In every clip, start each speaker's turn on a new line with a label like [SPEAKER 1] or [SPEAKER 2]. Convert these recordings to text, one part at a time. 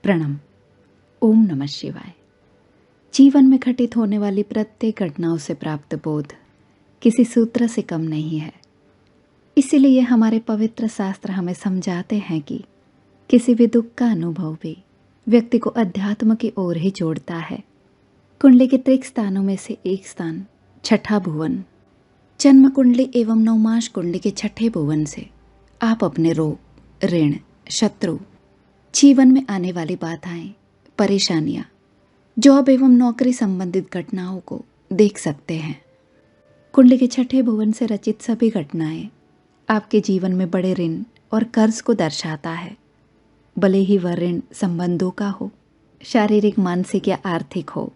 [SPEAKER 1] प्रणाम। ओम नमः शिवाय। जीवन में घटित होने वाली प्रत्येक घटनाओं से प्राप्त बोध किसी सूत्र से कम नहीं है। इसीलिए हमारे पवित्र शास्त्र हमें समझाते हैं कि किसी भी दुख का अनुभव भी व्यक्ति को अध्यात्म की ओर ही जोड़ता है। कुंडली के 3 स्थानों में से एक स्थान छठा भुवन, जन्म कुंडली एवं नवमास कुंडली के छठे भुवन से आप अपने रोग, ऋण, शत्रु, जीवन में आने वाली बाधाएं, परेशानियां, जॉब एवं नौकरी संबंधित घटनाओं को देख सकते हैं। कुंडली के छठे भुवन से रचित सभी घटनाएं आपके जीवन में बड़े ऋण और कर्ज को दर्शाता है। भले ही वह ऋण संबंधों का हो, शारीरिक, मानसिक या आर्थिक हो।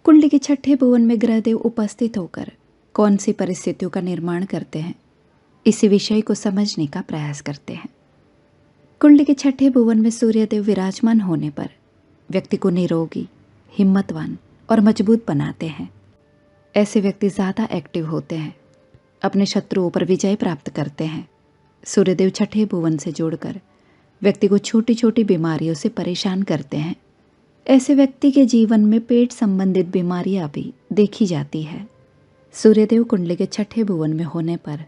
[SPEAKER 1] कुंडली के छठे भुवन में ग्रहदेव उपस्थित होकर कौन सी परिस्थितियों का निर्माण करते हैं, इसी विषय को समझने का प्रयास करते हैं। कुंडली के छठे भुवन में सूर्यदेव विराजमान होने पर व्यक्ति को निरोगी, हिम्मतवान और मजबूत बनाते हैं। ऐसे व्यक्ति ज़्यादा एक्टिव होते हैं, अपने शत्रुओं पर विजय प्राप्त करते हैं। सूर्यदेव छठे भुवन से जुड़कर व्यक्ति को छोटी छोटी बीमारियों से परेशान करते हैं। ऐसे व्यक्ति के जीवन में पेट संबंधित बीमारियां भी देखी जाती है। सूर्यदेव कुंडली के छठे भुवन में होने पर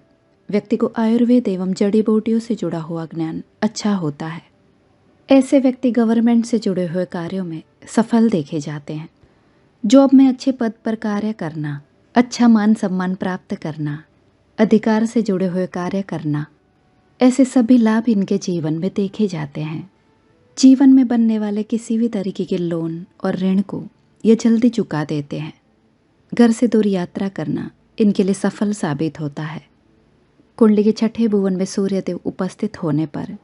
[SPEAKER 1] व्यक्ति को आयुर्वेद एवं जड़ी बूटियों से जुड़ा हुआ ज्ञान अच्छा होता है। ऐसे व्यक्ति गवर्नमेंट से जुड़े हुए कार्यों में सफल देखे जाते हैं। जॉब में अच्छे पद पर कार्य करना, अच्छा मान सम्मान प्राप्त करना, अधिकार से जुड़े हुए कार्य करना, ऐसे सभी लाभ इनके जीवन में देखे जाते हैं। जीवन में बनने वाले किसी भी तरीके के लोन और ऋण को ये जल्दी चुका देते हैं। घर से दूर यात्रा करना इनके लिए सफल साबित होता है। कुंडली के छठे भुवन में सूर्यदेव उपस्थित होने पर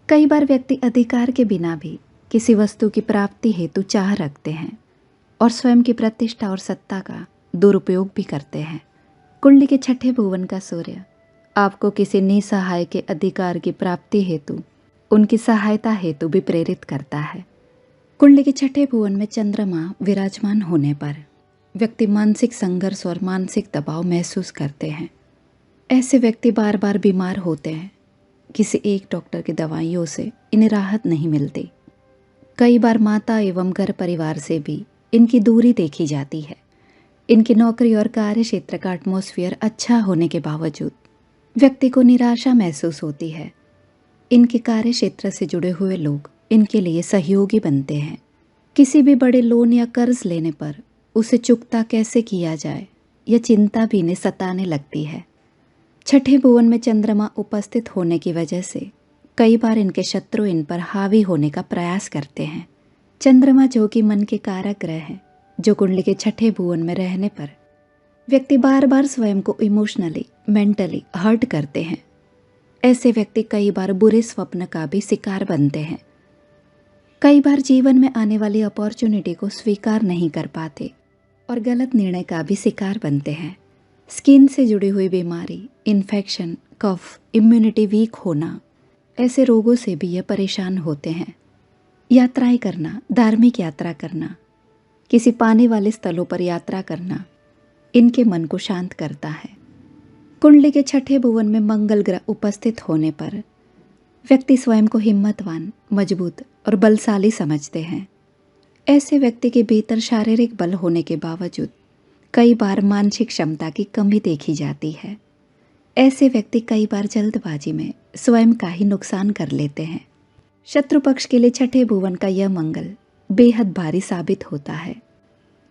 [SPEAKER 1] कई बार व्यक्ति अधिकार के बिना भी किसी वस्तु की प्राप्ति हेतु चाह रखते हैं और स्वयं की प्रतिष्ठा और सत्ता का दुरुपयोग भी करते हैं। कुंडली के छठे भुवन का सूर्य आपको किसी निसहाय के अधिकार की प्राप्ति हेतु, उनकी सहायता हेतु भी प्रेरित करता है। कुंडली के छठे भुवन में चंद्रमा विराजमान होने पर व्यक्ति मानसिक संघर्ष और मानसिक दबाव महसूस करते हैं। ऐसे व्यक्ति बार बार बीमार होते हैं। किसी एक डॉक्टर की दवाइयों से इन्हें राहत नहीं मिलती। कई बार माता एवं घर परिवार से भी इनकी दूरी देखी जाती है। इनकी नौकरी और कार्य क्षेत्र का एटमॉस्फेयर अच्छा होने के बावजूद व्यक्ति को निराशा महसूस होती है। इनके कार्य क्षेत्र से जुड़े हुए लोग इनके लिए सहयोगी बनते हैं। किसी भी बड़े लोन या कर्ज लेने पर उसे चुकता कैसे किया जाए, यह चिंता भी इन्हें सताने लगती है। छठे भुवन में चंद्रमा उपस्थित होने की वजह से कई बार इनके शत्रु इन पर हावी होने का प्रयास करते हैं। चंद्रमा जो कि मन के कारक ग्रह है, जो कुंडली के छठे भुवन में रहने पर व्यक्ति बार बार स्वयं को इमोशनली, मेंटली हर्ट करते हैं। ऐसे व्यक्ति कई बार बुरे स्वप्न का भी शिकार बनते हैं। कई बार जीवन में आने वाली अपॉर्चुनिटी को स्वीकार नहीं कर पाते और गलत निर्णय का भी शिकार बनते हैं। स्किन से जुड़ी हुई बीमारी, इन्फेक्शन, कफ, इम्यूनिटी वीक होना, ऐसे रोगों से भी ये परेशान होते हैं। यात्राएं करना, धार्मिक यात्रा करना, किसी पानी वाले स्थलों पर यात्रा करना इनके मन को शांत करता है। कुंडली के छठे भुवन में मंगल ग्रह उपस्थित होने पर व्यक्ति स्वयं को हिम्मतवान, मजबूत और बलशाली समझते हैं। ऐसे व्यक्ति के भीतर शारीरिक बल होने के बावजूद कई बार मानसिक क्षमता की कमी देखी जाती है। ऐसे व्यक्ति कई बार जल्दबाजी में स्वयं का ही नुकसान कर लेते हैं। शत्रु पक्ष के लिए छठे भुवन का यह मंगल बेहद भारी साबित होता है।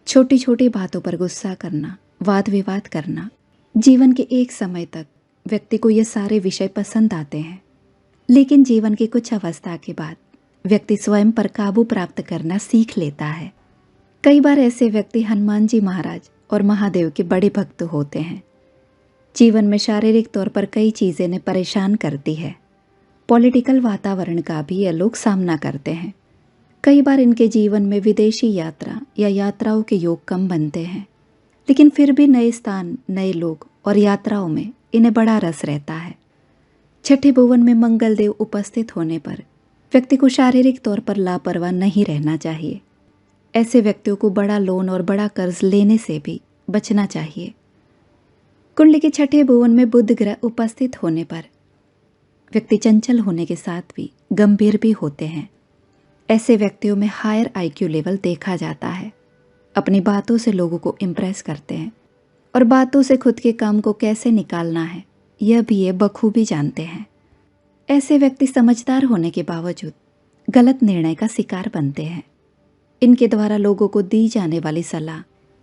[SPEAKER 1] छोटी छोटी बातों पर गुस्सा करना, वाद विवाद करना, जीवन के एक समय तक व्यक्ति को ये सारे विषय पसंद आते हैं, लेकिन जीवन की कुछ अवस्था के बाद व्यक्ति स्वयं पर काबू प्राप्त करना सीख लेता है। कई बार ऐसे व्यक्ति हनुमान जी महाराज और महादेव के बड़े भक्त होते हैं। जीवन में शारीरिक तौर पर कई चीज़ें इन्हें परेशान करती है। पॉलिटिकल वातावरण का भी ये लोग सामना करते हैं। कई बार इनके जीवन में विदेशी यात्रा या यात्राओं के योग कम बनते हैं, लेकिन फिर भी नए स्थान, नए लोग और यात्राओं में इन्हें बड़ा रस रहता है। छठे भुवन में मंगल देव उपस्थित होने पर व्यक्ति को शारीरिक तौर पर लापरवाह नहीं रहना चाहिए। ऐसे व्यक्तियों को बड़ा लोन और बड़ा कर्ज लेने से भी बचना चाहिए। कुंडली के छठे भुवन में बुध ग्रह उपस्थित होने पर व्यक्ति चंचल होने के साथ भी गंभीर भी होते हैं। ऐसे व्यक्तियों में हायर आईक्यू लेवल देखा जाता है। अपनी बातों से लोगों को इम्प्रेस करते हैं और बातों से खुद के काम को कैसे निकालना है यह भी ये बखूबी जानते हैं। ऐसे व्यक्ति समझदार होने के बावजूद गलत निर्णय का शिकार बनते हैं। इनके द्वारा लोगों को दी जाने वाली सलाह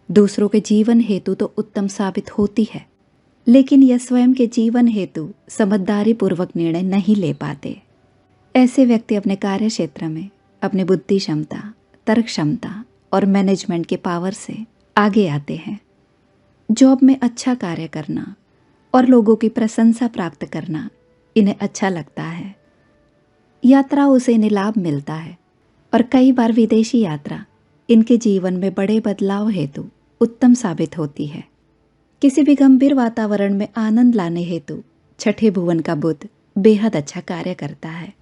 [SPEAKER 1] दूसरों के जीवन हेतु तो उत्तम साबित होती है, लेकिन यह स्वयं के जीवन हेतु समझदारी पूर्वक निर्णय नहीं ले पाते। ऐसे व्यक्ति अपने कार्य क्षेत्र में अपनी बुद्धि क्षमता, तर्क क्षमता और मैनेजमेंट के पावर से आगे आते हैं। जॉब में अच्छा कार्य करना और लोगों की प्रशंसा प्राप्त करना इन्हें अच्छा लगता है। यात्राओं से इन्हें लाभ मिलता है और कई बार विदेशी यात्रा इनके जीवन में बड़े बदलाव हेतु उत्तम साबित होती है। किसी भी गंभीर वातावरण में आनंद लाने हेतु छठे भुवन का बुध बेहद अच्छा कार्य करता है।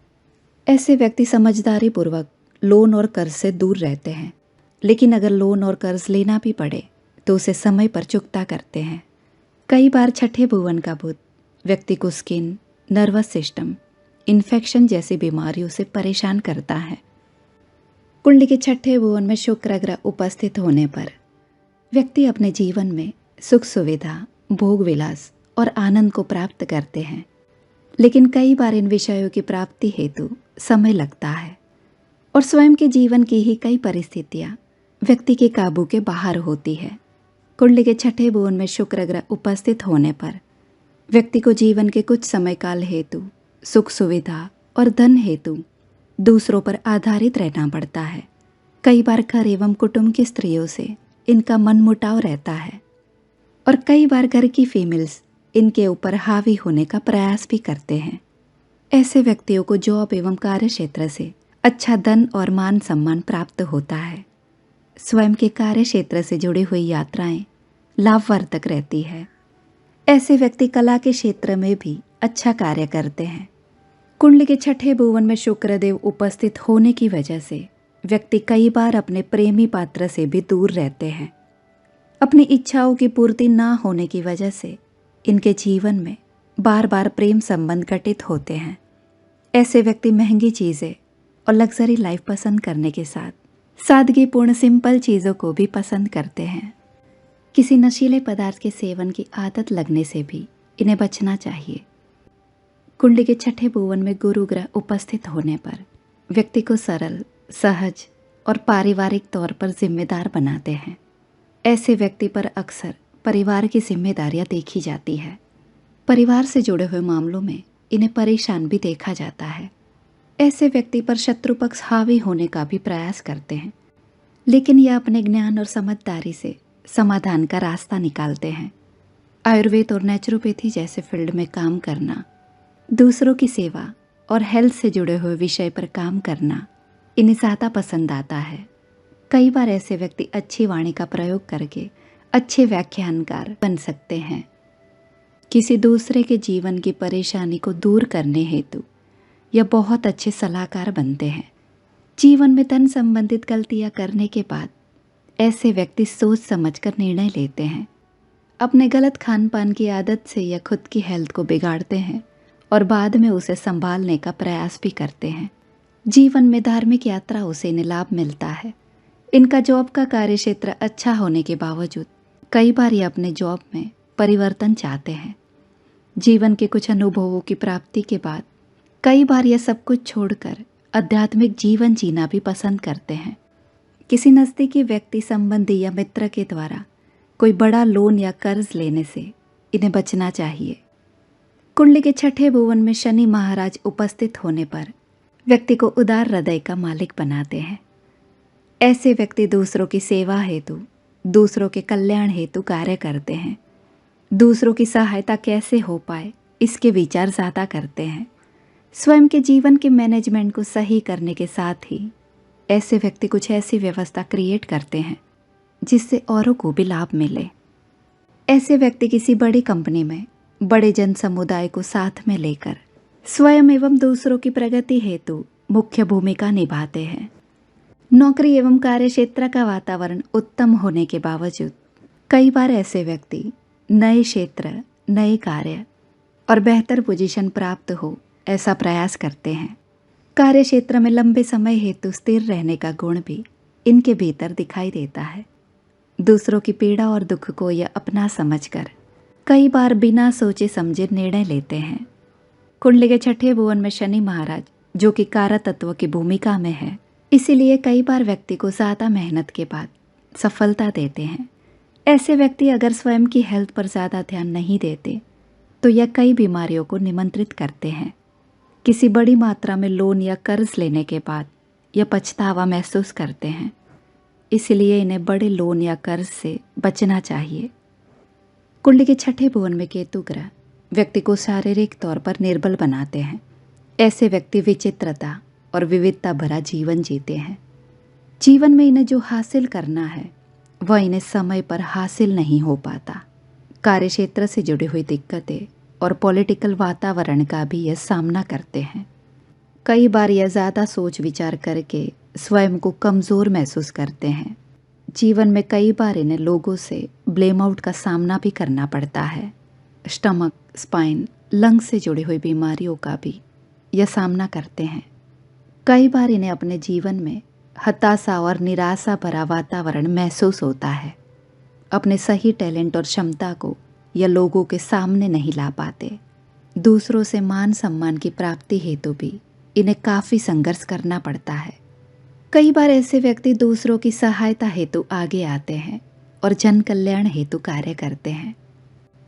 [SPEAKER 1] ऐसे व्यक्ति समझदारी पूर्वक लोन और कर्ज से दूर रहते हैं, लेकिन अगर लोन और कर्ज लेना भी पड़े तो उसे समय पर चुकता करते हैं। कई बार छठे भुवन का बुध व्यक्ति को स्किन, नर्वस सिस्टम, इन्फेक्शन जैसी बीमारियों से परेशान करता है। कुंडली के छठे भुवन में शुक्र ग्रह उपस्थित होने पर व्यक्ति अपने जीवन में सुख सुविधा, भोग विलास और आनंद को प्राप्त करते हैं, लेकिन कई बार इन विषयों की प्राप्ति हेतु समय लगता है और स्वयं के जीवन की ही कई परिस्थितियां व्यक्ति के काबू के बाहर होती है। कुंडली के छठे भुवन में शुक्र ग्रह उपस्थित होने पर व्यक्ति को जीवन के कुछ समय काल हेतु सुख सुविधा और धन हेतु दूसरों पर आधारित रहना पड़ता है। कई बार घर एवं कुटुंब की स्त्रियों से इनका मनमुटाव रहता है और कई बार घर की फीमेल्स इनके ऊपर हावी होने का प्रयास भी करते हैं। ऐसे व्यक्तियों को जॉब एवं कार्य क्षेत्र से अच्छा धन और मान सम्मान प्राप्त होता है। स्वयं के कार्य क्षेत्र से जुड़ी हुई यात्राएं लाभवर्धक रहती है। ऐसे व्यक्ति कला के क्षेत्र में भी अच्छा कार्य करते हैं। कुंडली के छठे भुवन में शुक्रदेव उपस्थित होने की वजह से व्यक्ति कई बार अपने प्रेमी पात्र से भी दूर रहते हैं। अपनी इच्छाओं की पूर्ति ना होने की वजह से इनके जीवन में बार बार प्रेम संबंध घटित होते हैं। ऐसे व्यक्ति महंगी चीज़ें और लग्जरी लाइफ पसंद करने के साथ सादगीपूर्ण सिंपल चीज़ों को भी पसंद करते हैं। किसी नशीले पदार्थ के सेवन की आदत लगने से भी इन्हें बचना चाहिए। कुंडली के छठे भुवन में गुरु ग्रह उपस्थित होने पर व्यक्ति को सरल, सहज और पारिवारिक तौर पर जिम्मेदार बनाते हैं। ऐसे व्यक्ति पर अक्सर परिवार की जिम्मेदारियां देखी जाती है। परिवार से जुड़े हुए मामलों में इन्हें परेशान भी देखा जाता है। ऐसे व्यक्ति पर शत्रु पक्ष हावी होने का भी प्रयास करते हैं, लेकिन यह अपने ज्ञान और समझदारी से समाधान का रास्ता निकालते हैं। आयुर्वेद और नेचुरोपैथी जैसे फील्ड में काम करना, दूसरों की सेवा और हेल्थ से जुड़े हुए विषय पर काम करना इन्हें ज़्यादा पसंद आता है। कई बार ऐसे व्यक्ति अच्छी वाणी का प्रयोग करके अच्छे व्याख्यानकार बन सकते हैं। किसी दूसरे के जीवन की परेशानी को दूर करने हेतु यह बहुत अच्छे सलाहकार बनते हैं। जीवन में धन संबंधित गलतियां करने के बाद ऐसे व्यक्ति सोच समझकर निर्णय लेते हैं। अपने गलत खान पान की आदत से यह खुद की हेल्थ को बिगाड़ते हैं और बाद में उसे संभालने का प्रयास भी करते हैं। जीवन में धार्मिक यात्राओं से इन्हें लाभ मिलता है। इनका जॉब का कार्य क्षेत्र अच्छा होने के बावजूद कई बार ये अपने जॉब में परिवर्तन चाहते हैं। जीवन के कुछ अनुभवों की प्राप्ति के बाद कई बार यह सब कुछ छोड़कर आध्यात्मिक जीवन जीना भी पसंद करते हैं। किसी नज़दीकी व्यक्ति, संबंधी या मित्र के द्वारा कोई बड़ा लोन या कर्ज लेने से इन्हें बचना चाहिए। कुंडली के छठे भुवन में शनि महाराज उपस्थित होने पर व्यक्ति को उदार हृदय का मालिक बनाते हैं। ऐसे व्यक्ति दूसरों की सेवा हेतु, दूसरों के कल्याण हेतु कार्य करते हैं। दूसरों की सहायता कैसे हो पाए इसके विचार ज़्यादा करते हैं। स्वयं के जीवन के मैनेजमेंट को सही करने के साथ ही ऐसे व्यक्ति कुछ ऐसी व्यवस्था क्रिएट करते हैं जिससे औरों को भी लाभ मिले। ऐसे व्यक्ति किसी बड़ी कंपनी में बड़े जन समुदाय को साथ में लेकर स्वयं एवं दूसरों की प्रगति हेतु मुख्य भूमिका निभाते हैं। नौकरी एवं कार्य क्षेत्र का वातावरण उत्तम होने के बावजूद कई बार ऐसे व्यक्ति नए क्षेत्र, नए कार्य और बेहतर पोजीशन प्राप्त हो ऐसा प्रयास करते हैं। कार्य क्षेत्र में लंबे समय हेतु स्थिर रहने का गुण भी इनके भीतर दिखाई देता है। दूसरों की पीड़ा और दुख को यह अपना समझकर कई बार बिना सोचे समझे निर्णय लेते हैं। कुंडली के छठे भुवन में शनि महाराज जो कि कारक तत्व की भूमिका में है, इसीलिए कई बार व्यक्ति को ज़्यादा मेहनत के बाद सफलता देते हैं। ऐसे व्यक्ति अगर स्वयं की हेल्थ पर ज़्यादा ध्यान नहीं देते तो यह कई बीमारियों को निमंत्रित करते हैं। किसी बड़ी मात्रा में लोन या कर्ज लेने के बाद यह पछतावा महसूस करते हैं, इसलिए इन्हें बड़े लोन या कर्ज से बचना चाहिए। कुंडली के छठे भुवन में केतु ग्रह व्यक्ति को शारीरिक तौर पर निर्बल बनाते हैं। ऐसे व्यक्ति विचित्रता और विविधता भरा जीवन जीते हैं। जीवन में इन्हें जो हासिल करना है वह इन्हें समय पर हासिल नहीं हो पाता। कार्यक्षेत्र से जुड़ी हुई दिक्कतें और पॉलिटिकल वातावरण का भी यह सामना करते हैं। कई बार यह ज़्यादा सोच विचार करके स्वयं को कमज़ोर महसूस करते हैं। जीवन में कई बार इन्हें लोगों से ब्लेम आउट का सामना भी करना पड़ता है। स्टमक, स्पाइन, लंग से जुड़ी हुई बीमारियों का भी यह सामना करते हैं। कई बार इन्हें अपने जीवन में हताशा और निराशा भरा वातावरण महसूस होता है। अपने सही टैलेंट और क्षमता को यह लोगों के सामने नहीं ला पाते। दूसरों से मान सम्मान की प्राप्ति हेतु भी इन्हें काफ़ी संघर्ष करना पड़ता है। कई बार ऐसे व्यक्ति दूसरों की सहायता हेतु आगे आते हैं और जन कल्याण हेतु कार्य करते हैं।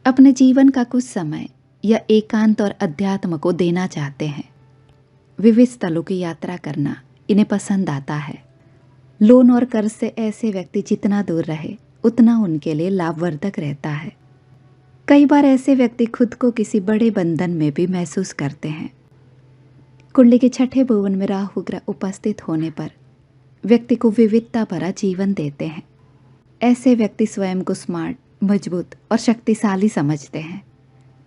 [SPEAKER 1] अपने जीवन का कुछ समय यह एकांत और अध्यात्म को देना चाहते हैं। विविध स्थलों की यात्रा करना इन्हें पसंद आता है। लोन और कर्ज से ऐसे व्यक्ति जितना दूर रहे उतना उनके लिए लाभवर्धक रहता है। कई बार ऐसे व्यक्ति खुद को किसी बड़े बंधन में भी महसूस करते हैं। कुंडली के छठे भुवन में राहु ग्रह उपस्थित होने पर व्यक्ति को विविधता भरा जीवन देते हैं। ऐसे व्यक्ति स्वयं को स्मार्ट, मजबूत और शक्तिशाली समझते हैं।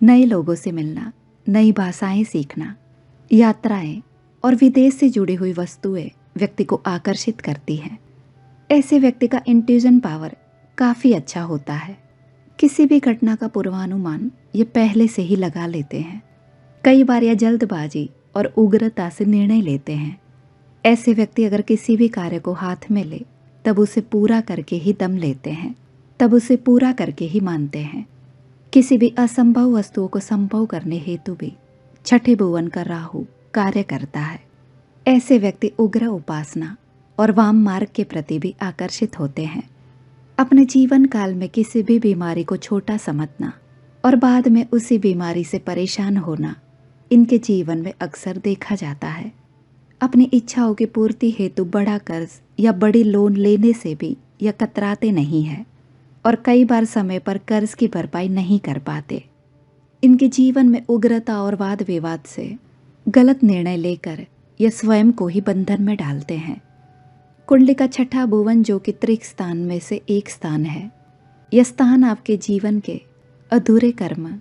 [SPEAKER 1] नए लोगों से मिलना, नई भाषाएं सीखना, यात्राएं और विदेश से जुड़ी हुई वस्तुएं व्यक्ति को आकर्षित करती हैं। ऐसे व्यक्ति का इंट्यूजन पावर काफ़ी अच्छा होता है। किसी भी घटना का पूर्वानुमान ये पहले से ही लगा लेते हैं। कई बार यह जल्दबाजी और उग्रता से निर्णय लेते हैं। ऐसे व्यक्ति अगर किसी भी कार्य को हाथ में ले तब उसे पूरा करके ही दम लेते हैं, तब उसे पूरा करके ही मानते हैं। किसी भी असंभव वस्तुओं को संभव करने हेतु भी छठे भुवन का राहु कार्य करता है। ऐसे व्यक्ति उग्र उपासना और वाम मार्ग के प्रति भी आकर्षित होते हैं। अपने जीवन काल में किसी भी बीमारी को छोटा समझना और बाद में उसी बीमारी से परेशान होना इनके जीवन में अक्सर देखा जाता है। अपनी इच्छाओं की पूर्ति हेतु बड़ा कर्ज या बड़ी लोन लेने से भी यह कतराते नहीं है और कई बार समय पर कर्ज की भरपाई नहीं कर पाते। इनके जीवन में उग्रता और वाद विवाद से गलत निर्णय लेकर यह स्वयं को ही बंधन में डालते हैं। कुंडली का छठा भुवन जो कि त्रिक स्थान में से एक स्थान है, यह स्थान आपके जीवन के अधूरे कर्म,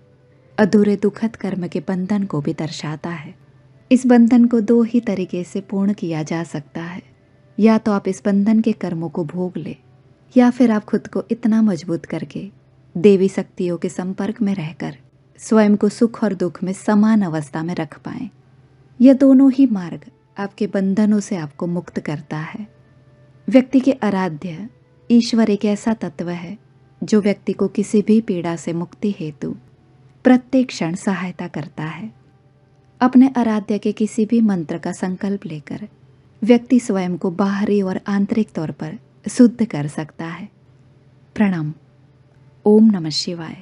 [SPEAKER 1] अधूरे दुखद कर्म के बंधन को भी दर्शाता है। इस बंधन को दो ही तरीके से पूर्ण किया जा सकता है। या तो आप इस बंधन के कर्मों को भोग ले या फिर आप खुद को इतना मजबूत करके देवी शक्तियों के संपर्क में रहकर स्वयं को सुख और दुख में समान अवस्था में रख पाएं। यह दोनों ही मार्ग आपके बंधनों से आपको मुक्त करता है। व्यक्ति के आराध्य ईश्वर एक ऐसा तत्व है जो व्यक्ति को किसी भी पीड़ा से मुक्ति हेतु प्रत्येक क्षण सहायता करता है। अपने आराध्य के किसी भी मंत्र का संकल्प लेकर व्यक्ति स्वयं को बाहरी और आंतरिक तौर पर शुद्ध कर सकता है। प्रणाम। ओम नमः शिवाय।